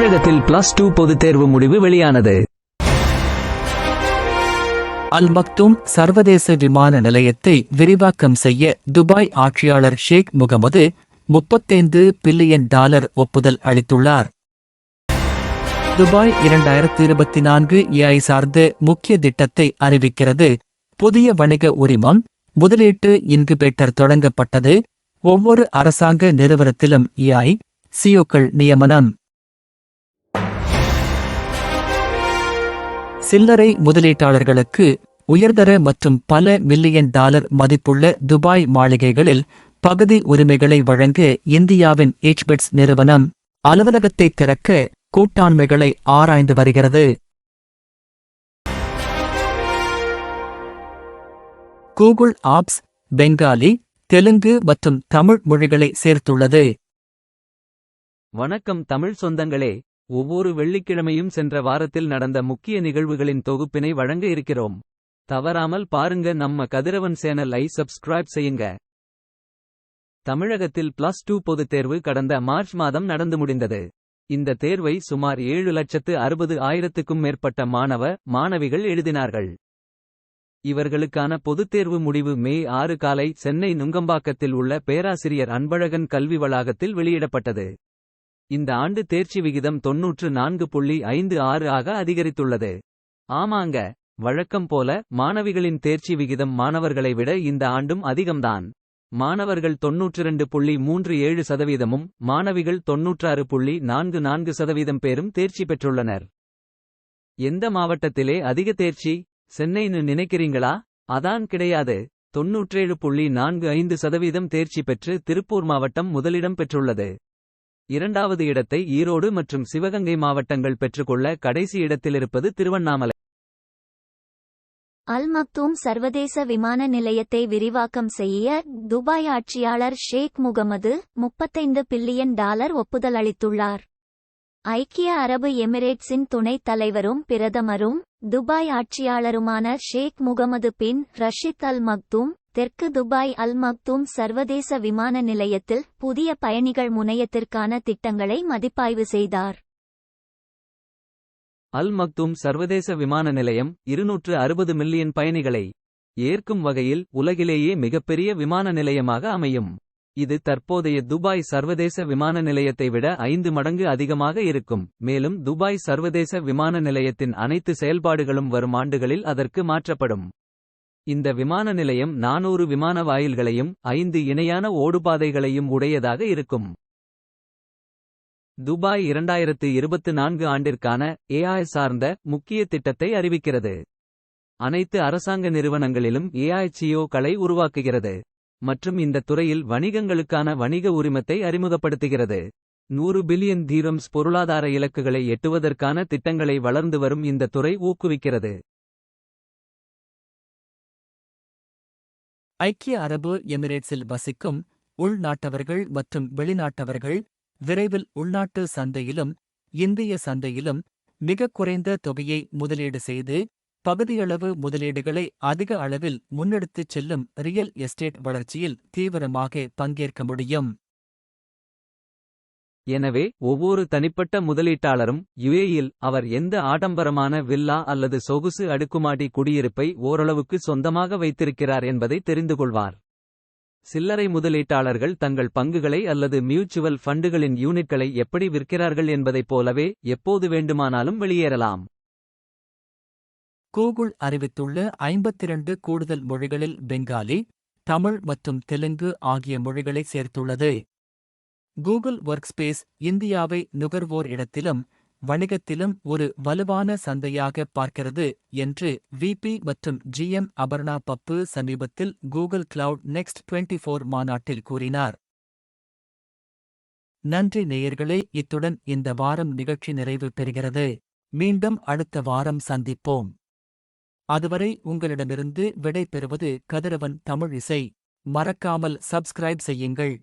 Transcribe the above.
தமிழகத்தில் +2 பொதுத் தேர்வு முடிவு வெளியானது. அல் மக்தூம் சர்வதேச விமான நிலையத்தை விரிவாக்கம் செய்ய துபாய் ஆட்சியாளர் ஷேக் முகமது $35 பில்லியன் ஒப்புதல் அளித்துள்ளார். துபாய் 2024 AI சார்ந்த முக்கிய திட்டத்தை அறிவிக்கிறது. புதிய வணிக உரிமம், முதலீட்டு இன்குபேட்டர் தொடங்கப்பட்டது. ஒவ்வொரு அரசாங்க நிறுவனத்திலும் AI CEOக்கள் நியமனம். சில்லறை முதலீட்டாளர்களுக்கு உயர்தர மற்றும் பல மில்லியன் டாலர் மதிப்புள்ள துபாய் மாளிகைகளில் பகுதி உரிமைகளை வழங்க இந்தியாவின் HBETS நிறுவனம் அலுவலகத்தை திறக்க கூட்டாண்மைகளை ஆராய்ந்து வருகிறது. கூகுள் ஆப்ஸ் பெங்காலி, தெலுங்கு மற்றும் தமிழ் மொழிகளை சேர்த்துள்ளது. வணக்கம் தமிழ் சொந்தங்களே, ஒவ்வொரு வெள்ளிக்கிழமையும் சென்ற வாரத்தில் நடந்த முக்கிய நிகழ்வுகளின் தொகுப்பினை வழங்க இருக்கிறோம். தவறாமல் பாருங்க. நம்ம கதிரவன் சேனலை சப்ஸ்கிரைப் செய்யுங்க. தமிழகத்தில் +2 பொதுத் தேர்வு கடந்த மார்ச் மாதம் நடந்து முடிந்தது. இந்த தேர்வை சுமார் 7,60,000க்கும் மேற்பட்ட மாணவிகள் எழுதினார்கள். இவர்களுக்கான பொதுத் தேர்வு முடிவு மே 6 காலை சென்னை நுங்கம்பாக்கத்தில் உள்ள பேராசிரியர் அன்பழகன் கல்வி வளாகத்தில் வெளியிடப்பட்டது. இந்த ஆண்டு தேர்ச்சி விகிதம் 94.56 ஆக அதிகரித்துள்ளது. ஆமாங்க, வழக்கம் போல மாணவிகளின் தேர்ச்சி விகிதம் மாணவர்களை விட இந்த ஆண்டும் அதிகம்தான். மாணவர்கள் 92.37%, மாணவிகள் 96.44% பேரும் தேர்ச்சி பெற்றுள்ளனர். எந்த மாவட்டத்திலே அதிக தேர்ச்சி? சென்னைன்னு நினைக்கிறீங்களா? அதான் கிடையாது. 97.45% தேர்ச்சி பெற்று திருப்பூர் மாவட்டம் முதலிடம் பெற்றுள்ளது. இரண்டாவது இடத்தை ஈரோடு மற்றும் சிவகங்கை மாவட்டங்கள் பெற்றுக்கொள்ள கடைசி இடத்திலிருப்பது திருவண்ணாமலை. அல் மக்தூம் சர்வதேச விமான நிலையத்தை விரிவாக்கம் செய்ய துபாய் ஆட்சியாளர் ஷேக் முகமது $35 பில்லியன் ஒப்புதல் அளித்துள்ளார். ஐக்கிய அரபு எமிரேட்ஸின் துணைத் தலைவரும் பிரதமரும் துபாய் ஆட்சியாளருமான ஷேக் முகமது பின் ரஷித் அல் மக்தூம் தெற்கு துபாய் அல் மக்தூம் சர்வதேச விமான நிலையத்தில் புதிய பயணிகள் முனையத்திற்கான திட்டங்களை மதிப்பாய்வு செய்தார். அல் மக்தூம் சர்வதேச விமான நிலையம் 260 மில்லியன் பயணிகளை ஏற்கும் வகையில் உலகிலேயே மிகப்பெரிய விமான நிலையமாக அமையும். இது தற்போதைய துபாய் சர்வதேச விமான நிலையத்தை விட 5 மடங்கு அதிகமாக இருக்கும். மேலும் துபாய் சர்வதேச விமான நிலையத்தின் அனைத்து செயல்பாடுகளும் வரும் ஆண்டுகளில் அதற்கு மாற்றப்படும். இந்த விமான நிலையம் 400 விமான வாயில்களையும் 5 இணையான ஓடுபாதைகளையும் உடையதாக இருக்கும். துபாய் 2024 ஆண்டிற்கான AI சார்ந்த முக்கிய திட்டத்தை அறிவிக்கிறது. அனைத்து அரசாங்க நிறுவனங்களிலும் AI CEOக்களை உருவாக்குகிறது மற்றும் இந்த துறையில் வணிகங்களுக்கான வணிக உரிமத்தை அறிமுகப்படுத்துகிறது. 100 பில்லியன் தீரம்ஸ் பொருளாதார இலக்குகளை எட்டுவதற்கான திட்டங்களை வளர்ந்து வரும் இந்த துறை ஊக்குவிக்கிறது. ஐக்கிய அரபு எமிரேட்ஸில் வசிக்கும் உள்நாட்டவர்கள் மற்றும் வெளிநாட்டவர்கள் விரைவில் உள்நாட்டு சந்தையிலும் இந்திய சந்தையிலும் மிக குறைந்த தொகையை முதலீடு செய்து பகுதியளவு முதலீடுகளை அதிக அளவில் முன்னெடுத்துச் செல்லும் ரியல் எஸ்டேட் வளர்ச்சியில் தீவிரமாக பங்கேற்க முடியும். எனவே ஒவ்வொரு தனிப்பட்ட முதலீட்டாளரும் UAEயில் அவர் எந்த ஆடம்பரமான வில்லா அல்லது சொகுசு அடுக்குமாடி குடியிருப்பை ஓரளவுக்கு சொந்தமாக வைத்திருக்கிறார் என்பதை தெரிந்து கொள்வார். சில்லறை முதலீட்டாளர்கள் தங்கள் பங்குகளை அல்லது மியூச்சுவல் ஃபண்டுகளின் யூனிட்களை எப்படி விற்கிறார்கள் என்பதைப் போலவே எப்போது வேண்டுமானாலும் வெளியேறலாம். கூகுள் அறிவித்துள்ள 52 கூடுதல் மொழிகளில் பெங்காலி, தமிழ் மற்றும் தெலுங்கு ஆகிய மொழிகளை சேர்த்துள்ளது. கூகுள் ஒர்க்ஸ்பேஸ் இந்தியாவை நுகர்வோர் இடத்திலும் வணிகத்திலும் ஒரு வலுவான சந்தையாக பார்க்கிறது என்று VP மற்றும் GM அபர்ணா பப்பு சமீபத்தில் கூகுள் கிளவுட் நெக்ஸ்ட் 24 மாநாட்டில் கூறினார். நன்றி நேயர்களே, இத்துடன் இந்த வாரம் நிகழ்ச்சி நிறைவு பெறுகிறது. மீண்டும் அடுத்த வாரம் சந்திப்போம். அதுவரை உங்களிடமிருந்து விடை பெறுவது கதிரவன் தமிழ் இசை. மறக்காமல் சப்ஸ்கிரைப் செய்யுங்கள்.